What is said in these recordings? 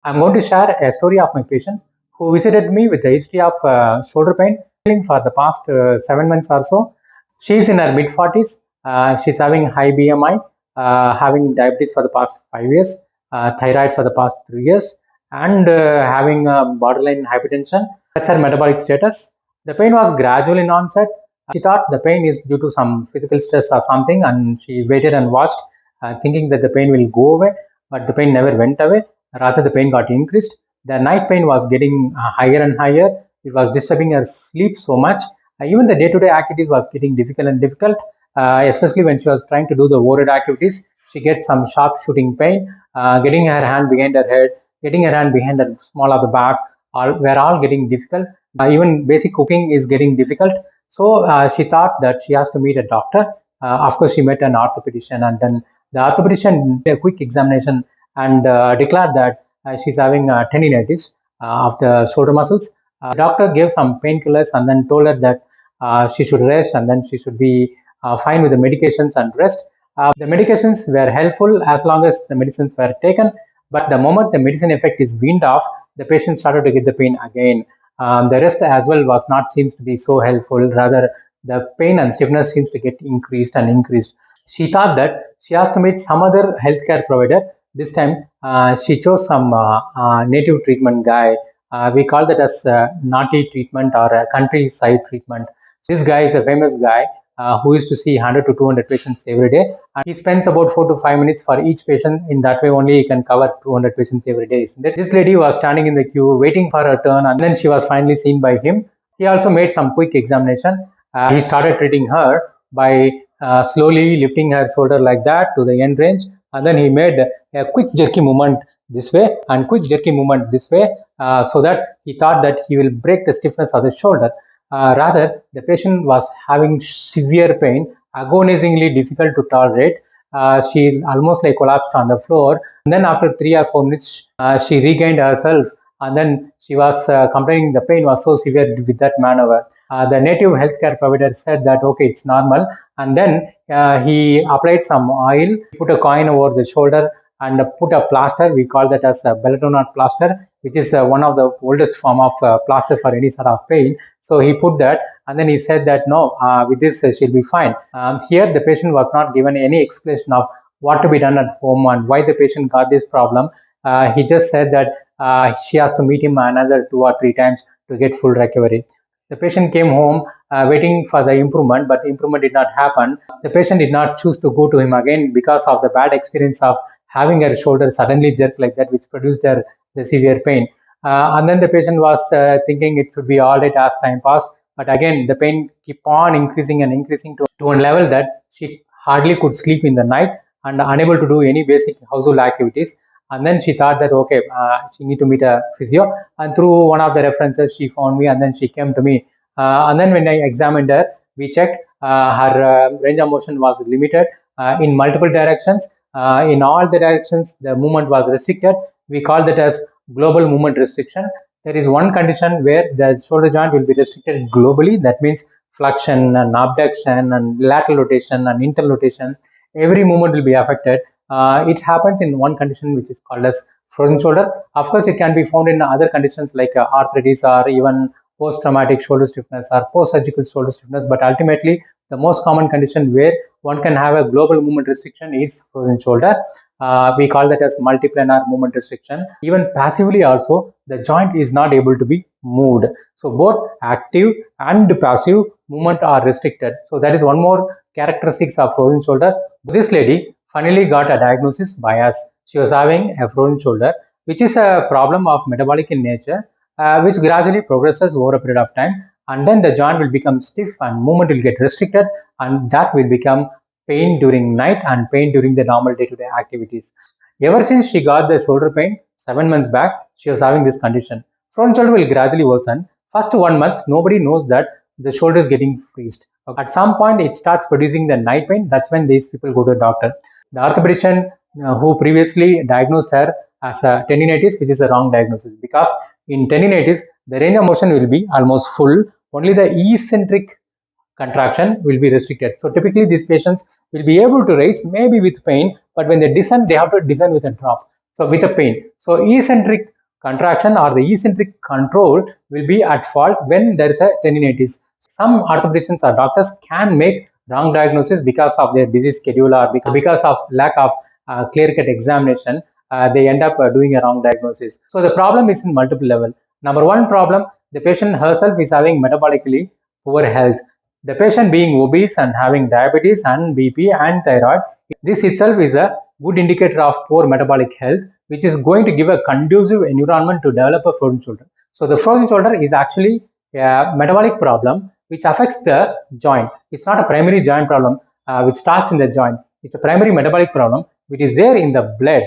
I'm going to share a story of my patient who visited me with a history of shoulder pain for the past 7 months or so. She's in her mid 40s. She's having high BMI, having diabetes for the past 5 years, thyroid for the past 3 years, and having borderline hypertension. That's her metabolic status. The pain was gradual in onset. She thought the pain is due to some physical stress or something, and she waited and watched, thinking that the pain will go away, but the pain never went away. Rather, the pain got increased. The night pain was getting higher and higher. It was disturbing her sleep so much. Even the day-to-day activities was getting difficult and difficult, especially when she was trying to do the overhead activities. She gets some sharp shooting pain, getting her hand behind her head, getting her hand behind the small of the back, were all getting difficult. Even basic cooking is getting difficult. So she thought that she has to meet a doctor. Of course, she met an orthopedician, and then the orthopedician did a quick examination and declared that she's having tendinitis of the shoulder muscles. The doctor gave some painkillers and then told her that she should rest, and then she should be fine with the medications and rest. The medications were helpful as long as the medicines were taken, but the moment the medicine effect is weaned off, the patient started to get the pain again. The rest as well was not seems to be so helpful. Rather, the pain and stiffness seems to get increased and increased. She thought that she has to meet some other healthcare provider. This time, she chose some native treatment guy. We call that as naughty treatment or countryside treatment. This guy is a famous guy who used to see 100 to 200 patients every day. And he spends about 4 to 5 minutes for each patient. In that way, only he can cover 200 patients every day. This lady was standing in the queue waiting for her turn, and then she was finally seen by him. He also made some quick examination. He started treating her by slowly lifting her shoulder like that to the end range, and then he made a quick jerky movement this way and quick jerky movement this way, so that he thought that he will break the stiffness of the shoulder. Rather, the patient was having severe pain, agonizingly difficult to tolerate. She almost like collapsed on the floor. And then after 3 or 4 minutes, she regained herself, and then she was complaining the pain was so severe with that maneuver. The native healthcare provider said that okay, it's normal, and then he applied some oil, put a coin over the shoulder, and put a plaster. We call that as a belladonna plaster, which is one of the oldest form of plaster for any sort of pain. So he put that, and then he said that no, with this she'll be fine. Here the patient was not given any explanation of what to be done at home and why the patient got this problem. He just said that she has to meet him another 2 or 3 times to get full recovery. The patient came home waiting for the improvement, but the improvement did not happen. The patient did not choose to go to him again because of the bad experience of having her shoulder suddenly jerk like that, which produced her the severe pain. And then the patient was thinking it should be all right as time passed, but again the pain keep on increasing and increasing to a level that she hardly could sleep in the night and unable to do any basic household activities. And then she thought that okay, she need to meet a physio, and through one of the references she found me, and then she came to me. And then when I examined her, we checked her range of motion was limited in multiple directions. In all the directions the movement was restricted. We call that as global movement restriction. There is one condition where the shoulder joint will be restricted globally. That means flexion and abduction and lateral rotation and internal rotation. Every movement will be affected. It happens in one condition which is called as frozen shoulder. Of course, it can be found in other conditions like arthritis or even post-traumatic shoulder stiffness or post-surgical shoulder stiffness. But ultimately, the most common condition where one can have a global movement restriction is frozen shoulder. We call that as multiplanar movement restriction. Even passively also, the joint is not able to be moved. So both active and passive movement are restricted. So that is one more characteristics of frozen shoulder. This lady finally got a diagnosis by us. She was having a frozen shoulder, which is a problem of metabolic in nature, which gradually progresses over a period of time, and then the joint will become stiff and movement will get restricted, and that will become pain during night and pain during the normal day-to-day activities. Ever since she got the shoulder pain 7 months back, she was having this condition. Frozen shoulder will gradually worsen. First 1 month, nobody knows that the shoulder is getting freezed. At some point, it starts producing the night pain. That's when these people go to the doctor. The orthopedician who previously diagnosed her as a tendinitis, which is a wrong diagnosis, because in tendinitis, the range of motion will be almost full. Only the eccentric contraction will be restricted. So typically these patients will be able to raise maybe with pain, but when they descend, they have to descend with a drop. So with the pain. So eccentric contraction or the eccentric control will be at fault when there is a tendinitis. Some orthopedicians or doctors can make wrong diagnosis because of their busy schedule or because of lack of clear-cut examination. They end up doing a wrong diagnosis. So the problem is in multiple level. Number one problem, the patient herself is having metabolically poor health. The patient being obese and having diabetes and BP and thyroid, this itself is a good indicator of poor metabolic health, which is going to give a conducive environment to develop a frozen shoulder. So the frozen shoulder is actually a metabolic problem which affects the joint. It's not a primary joint problem which starts in the joint. It's a primary metabolic problem which is there in the blood,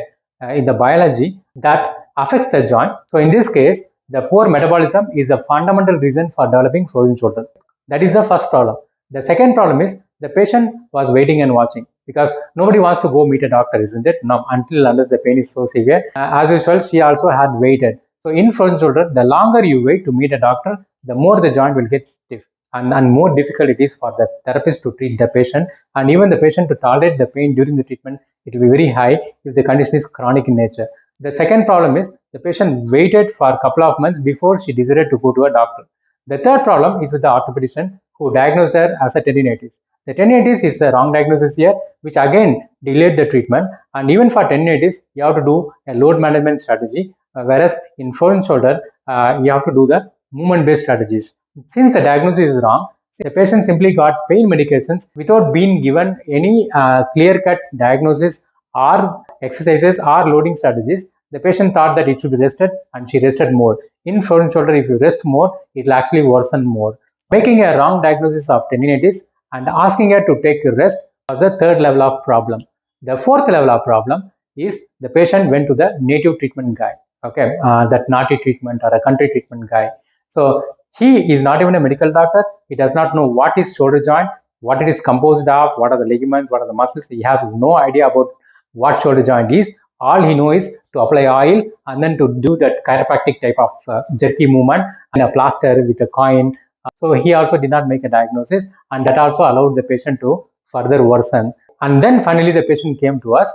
in the biology that affects the joint. So in this case, the poor metabolism is the fundamental reason for developing frozen shoulder. That is the first problem. The second problem is the patient was waiting and watching because nobody wants to go meet a doctor, isn't it? No, unless the pain is so severe. As usual, she also had waited. So in frozen shoulder, the longer you wait to meet a doctor, the more the joint will get stiff and more difficult it is for the therapist to treat the patient, and even the patient to tolerate the pain during the treatment. It will be very high if the condition is chronic in nature. The second problem is the patient waited for a couple of months before she decided to go to a doctor. The third problem is with the orthopedician who diagnosed her as a tendinitis. The tendinitis is the wrong diagnosis here, which again delayed the treatment. And even for tendinitis, you have to do a load management strategy, whereas in frozen shoulder, you have to do the movement-based strategies. Since the diagnosis is wrong, the patient simply got pain medications without being given any clear-cut diagnosis or exercises or loading strategies. The patient thought that it should be rested and she rested more. In frozen shoulder, if you rest more, it will actually worsen more. Making a wrong diagnosis of tendinitis and asking her to take rest was the third level of problem. The fourth level of problem is the patient went to the native treatment guy, okay, that naughty treatment or a country treatment guy. So he is not even a medical doctor. He does not know what is shoulder joint, what it is composed of, what are the ligaments, what are the muscles. He has no idea about what shoulder joint is. All he knows is to apply oil and then to do that chiropractic type of jerky movement and a plaster with a coin. So he also did not make a diagnosis, and that also allowed the patient to further worsen. And then finally the patient came to us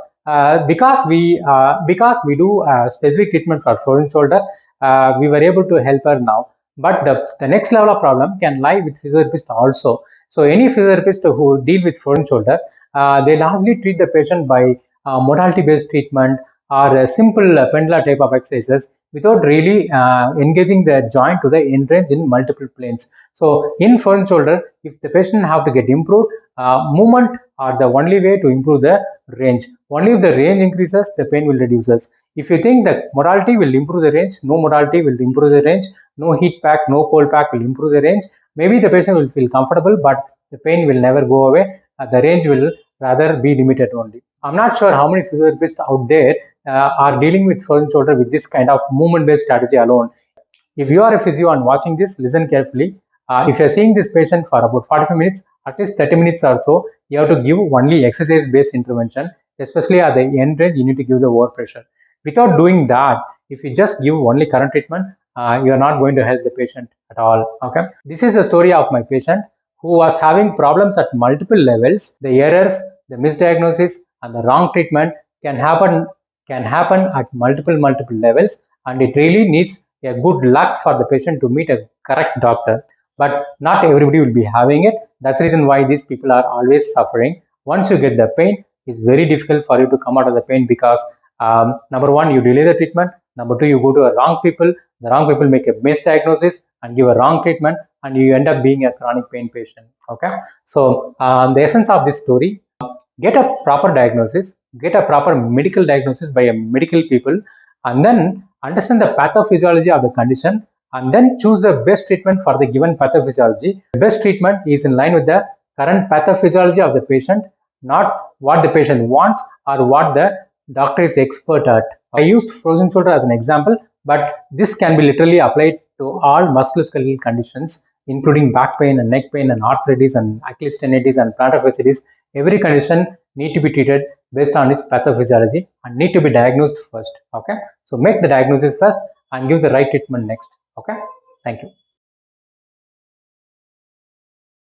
because we do specific treatment for frozen shoulder. We were able to help her now. But the next level of problem can lie with physiotherapist also. So any physiotherapist who deal with frozen shoulder, they largely treat the patient by modality-based treatment or a simple pendula type of exercises without really engaging the joint to the end range in multiple planes. So in frozen shoulder, if the patient have to get improved, movement are the only way to improve the range. Only if the range increases, the pain will reduces. If you think that modality will improve the range, no modality will improve the range, no heat pack, no cold pack will improve the range, maybe the patient will feel comfortable, but the pain will never go away. The range will rather be limited only. I'm not sure how many physiotherapists out there are dealing with frozen shoulder with this kind of movement-based strategy alone. If you are a physio and watching this, listen carefully. If you are seeing this patient for about 45 minutes, at least 30 minutes or so, you have to give only exercise-based intervention, especially at the end range, you need to give the overpressure. Without doing that, if you just give only current treatment, you are not going to help the patient at all. Okay, this is the story of my patient who was having problems at multiple levels. The errors, the misdiagnosis, and the wrong treatment can happen at multiple levels, and it really needs a good luck for the patient to meet a correct doctor. But not everybody will be having it. That's the reason why these people are always suffering. Once you get the pain, it's very difficult for you to come out of the pain because number one, you delay the treatment. Number two, you go to a wrong people. The wrong people make a misdiagnosis and give a wrong treatment, and you end up being a chronic pain patient. Okay, so the essence of this story: get a proper diagnosis, get a proper medical diagnosis by a medical people, and then understand the pathophysiology of the condition, and then choose the best treatment for the given pathophysiology. The best treatment is in line with the current pathophysiology of the patient, not what the patient wants or what the doctor is expert at. I used frozen shoulder as an example, but this can be literally applied to all musculoskeletal conditions, including back pain and neck pain and arthritis and Achilles tendinitis and plantar fasciitis. Every condition need to be treated based on its pathophysiology and need to be diagnosed first. Okay, so make the diagnosis first and give the right treatment next. Okay, thank you.